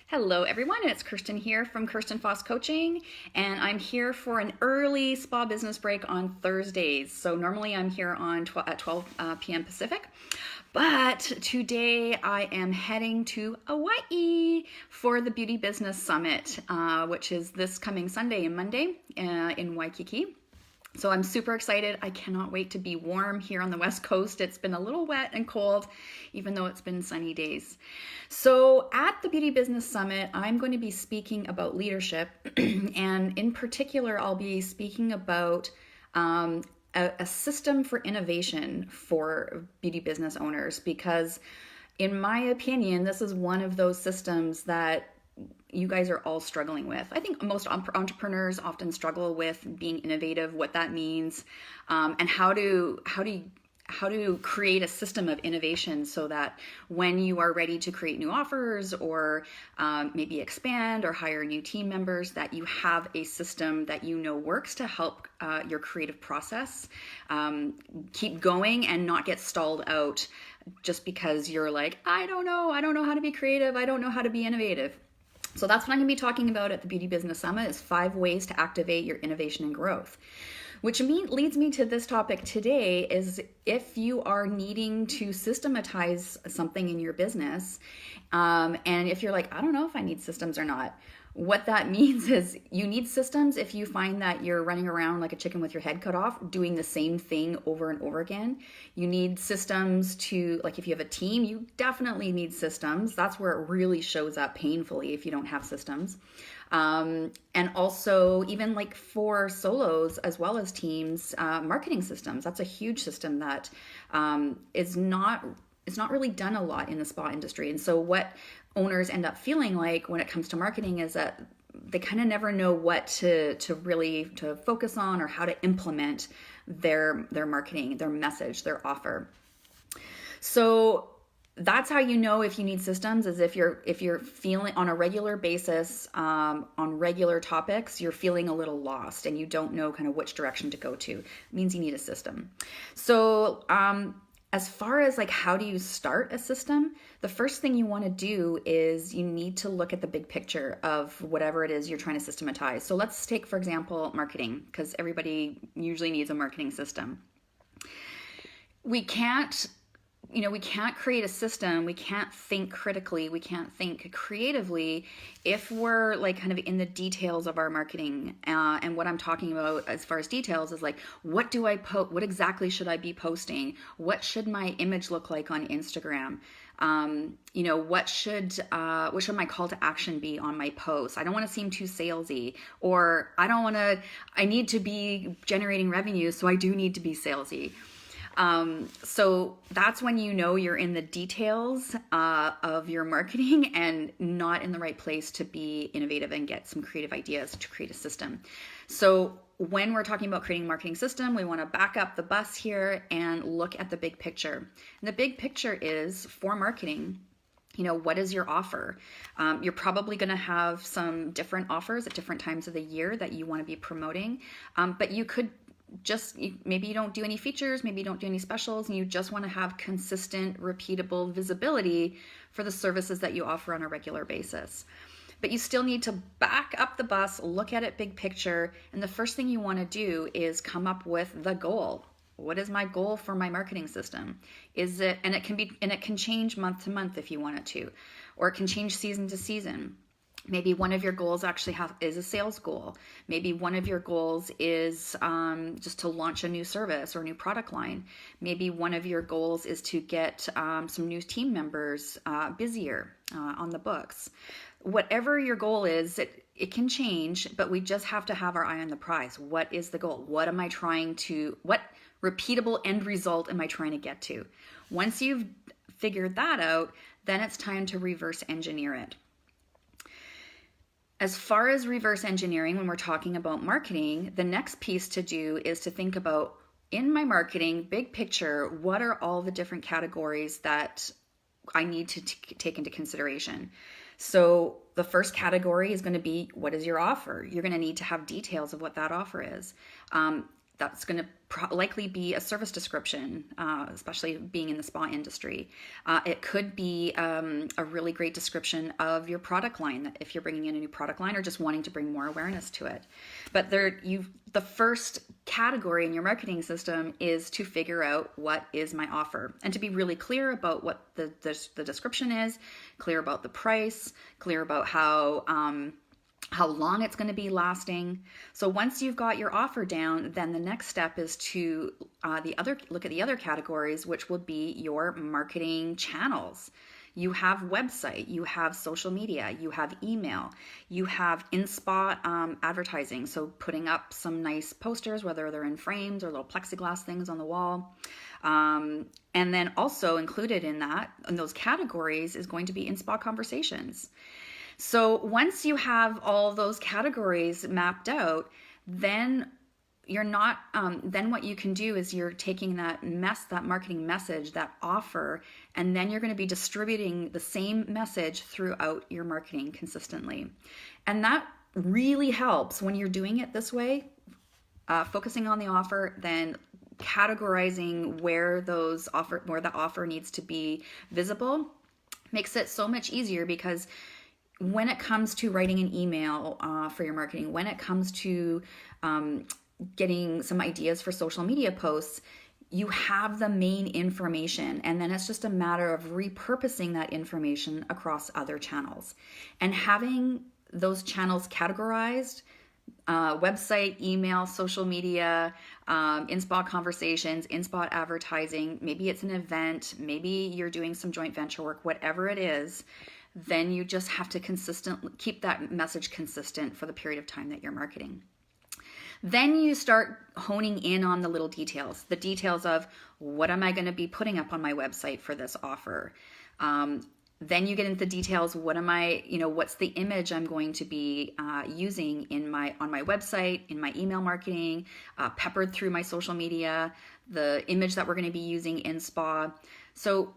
Hello everyone, it's Kirsten here from Kirsten Foss Coaching, and I'm here for an early spa business break on Thursdays. So normally I'm here at 12 p.m. Pacific, but today I am heading to Hawaii for the Beauty Business Summit, which is this coming Sunday and Monday in Waikiki. So I'm super excited. I cannot wait to be warm here on the West Coast. It's been a little wet and cold, even though it's been sunny days. So at the Beauty Business Summit, I'm going to be speaking about leadership. And in particular, I'll be speaking about a system for innovation for beauty business owners, because in my opinion, this is one of those systems that you guys are all struggling with. I think most entrepreneurs often struggle with being innovative, what that means, and how to create a system of innovation so that when you are ready to create new offers or maybe expand or hire new team members, that you have a system that you know works to help your creative process keep going and not get stalled out just because you're like, I don't know how to be creative, I don't know how to be innovative. So that's what I'm going to be talking about at the Beauty Business Summit, is 5 ways to activate your innovation and growth. Which leads me to this topic today, is if you are needing to systematize something in your business, and if you're like, I don't know if I need systems or not. What that means is you need systems if you find that you're running around like a chicken with your head cut off, doing the same thing over and over again. You need systems to, like if you have a team, you definitely need systems. That's where it really shows up painfully if you don't have systems. And also even like for solos as well as teams, marketing systems. That's a huge system that is not really done a lot in the spa industry. And so what owners end up feeling like when it comes to marketing is that they kind of never know what to focus on or how to implement their marketing, their message, their offer. So that's how you know if you need systems, is if you're feeling on a regular basis, on regular topics, you're feeling a little lost and you don't know kind of which direction to go to. It means you need a system. So as far as like how do you start a system, the first thing you want to do is you need to look at the big picture of whatever it is you're trying to systematize. So let's take, for example, marketing, because everybody usually needs a marketing system. We can't create a system, we can't think critically, we can't think creatively if we're like kind of in the details of our marketing. And what I'm talking about as far as details is like, what do I post? What exactly should I be posting? What should my image look like on Instagram? What should my call to action be on my posts? I don't want to seem too salesy, or I need to be generating revenue, so I do need to be salesy. So that's when you know you're in the details of your marketing and not in the right place to be innovative and get some creative ideas to create a system. So when we're talking about creating a marketing system, we want to back up the bus here and look at the big picture. And the big picture is, for marketing, what is your offer? You're probably going to have some different offers at different times of the year that you want to be promoting, but you could maybe you don't do any features, maybe you don't do any specials, and you just want to have consistent, repeatable visibility for the services that you offer on a regular basis. But you still need to back up the bus, look at it big picture, and the first thing you want to do is come up with the goal. What is my goal for my marketing system? And it can change month to month if you want it to, or it can change season to season. Maybe one of your goals actually is a sales goal. Maybe one of your goals is just to launch a new service or a new product line. Maybe one of your goals is to get some new team members busier on the books. Whatever your goal is, it can change, but we just have to have our eye on the prize. What is the goal? What repeatable end result am I trying to get to? Once you've figured that out, then it's time to reverse engineer it. As far as reverse engineering, when we're talking about marketing, the next piece to do is to think about, in my marketing, big picture, what are all the different categories that I need to take into consideration? So the first category is going to be, what is your offer? You're going to need to have details of what that offer is. that's going to likely be a service description, especially being in the spa industry. It could be a really great description of your product line, if you're bringing in a new product line or just wanting to bring more awareness to it. But the first category in your marketing system is to figure out what is my offer, and to be really clear about what the description is, clear about the price, clear about how long it's going to be lasting. So once you've got your offer down, then the next step is to look at the other categories, which will be your marketing channels. You have website, you have social media, you have email, you have in-spot advertising. So putting up some nice posters, whether they're in frames or little plexiglass things on the wall. And then also included in those categories is going to be in-spot conversations. So once you have all those categories mapped out, then then what you can do is you're taking that marketing message, that offer, and then you're going to be distributing the same message throughout your marketing consistently. And that really helps when you're doing it this way, focusing on the offer, then categorizing where the offer needs to be visible, makes it so much easier, because when it comes to writing an email for your marketing, when it comes to getting some ideas for social media posts, you have the main information, and then it's just a matter of repurposing that information across other channels. And having those channels categorized, website, email, social media, in-spot conversations, in-spot advertising, maybe it's an event, maybe you're doing some joint venture work, whatever it is, then you just have to keep that message consistent for the period of time that you're marketing. Then you start honing in on the little details, the details of what am I going to be putting up on my website for this offer. Then you get into the details. What's the image I'm going to be using on my website, in my email marketing, peppered through my social media, the image that we're going to be using in spa. So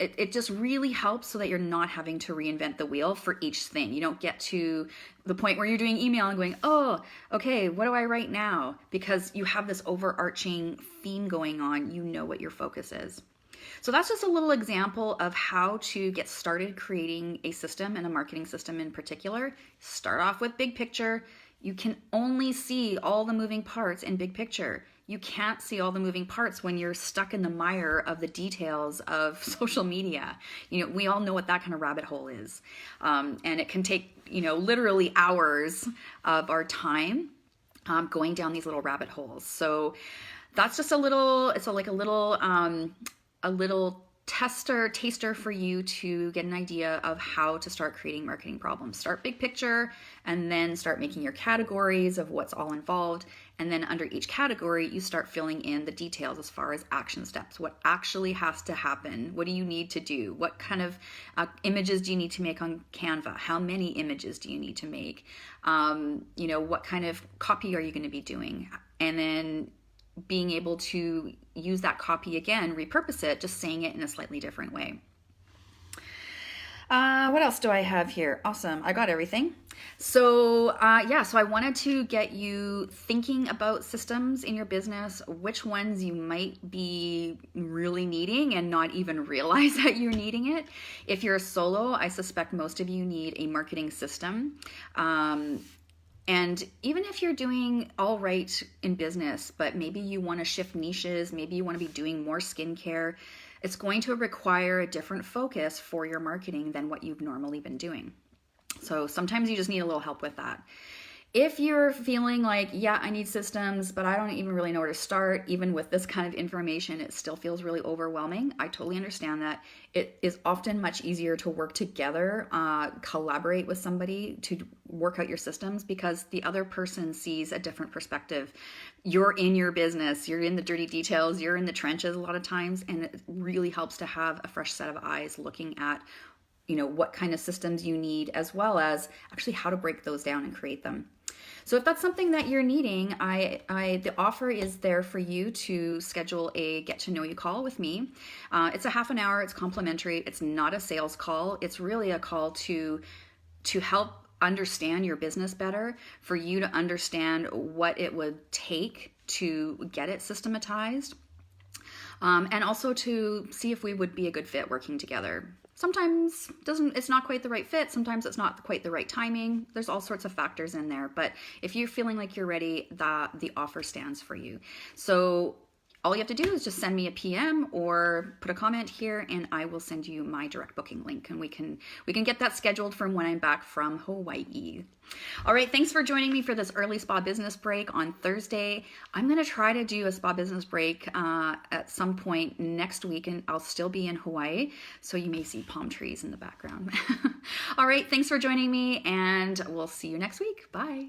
it just really helps so that you're not having to reinvent the wheel for each thing. You don't get to the point where you're doing email and going, oh, okay, what do I write now? Because you have this overarching theme going on. You know what your focus is. So that's just a little example of how to get started creating a system, and a marketing system in particular. Start off with big picture. You can only see all the moving parts in big picture. You can't see all the moving parts when you're stuck in the mire of the details of social media. We all know what that kind of rabbit hole is. And it can take, literally hours of our time going down these little rabbit holes. So that's just a little taster for you to get an idea of how to start creating marketing problems. Start big picture, and then start making your categories of what's all involved. And then under each category, you start filling in the details as far as action steps. What actually has to happen? What do you need to do? What kind of images do you need to make on Canva? How many images do you need to make? What kind of copy are you going to be doing? And then being able to use that copy again, repurpose it, just saying it in a slightly different way. What else do I have here? Awesome. I got everything. So I wanted to get you thinking about systems in your business, which ones you might be really needing and not even realize that you're needing it. If you're a solo, I suspect most of you need a marketing system. And even if you're doing all right in business, but maybe you want to shift niches, maybe you want to be doing more skincare, it's going to require a different focus for your marketing than what you've normally been doing. So sometimes you just need a little help with that. If you're feeling like, yeah, I need systems, but I don't even really know where to start, even with this kind of information, it still feels really overwhelming. I totally understand that. It is often much easier to work together, collaborate with somebody to work out your systems, because the other person sees a different perspective. You're in your business, you're in the dirty details, you're in the trenches a lot of times, and it really helps to have a fresh set of eyes looking at what kind of systems you need, as well as actually how to break those down and create them. So if that's something that you're needing, the offer is there for you to schedule a get to know you call with me. It's a half an hour. It's complimentary. It's not a sales call. It's really a call to help understand your business better, for you to understand what it would take to get it systematized, and also to see if we would be a good fit working together. Sometimes it's not quite the right fit. Sometimes it's not quite the right timing. There's all sorts of factors in there. But if you're feeling like you're ready, the offer stands for you. So all you have to do is just send me a PM or put a comment here, and I will send you my direct booking link, and we can get that scheduled from when I'm back from Hawaii. All right, thanks for joining me for this early spa business break on Thursday. I'm going to try to do a spa business break at some point next week, and I'll still be in Hawaii, so you may see palm trees in the background. All right, thanks for joining me, and we'll see you next week. Bye.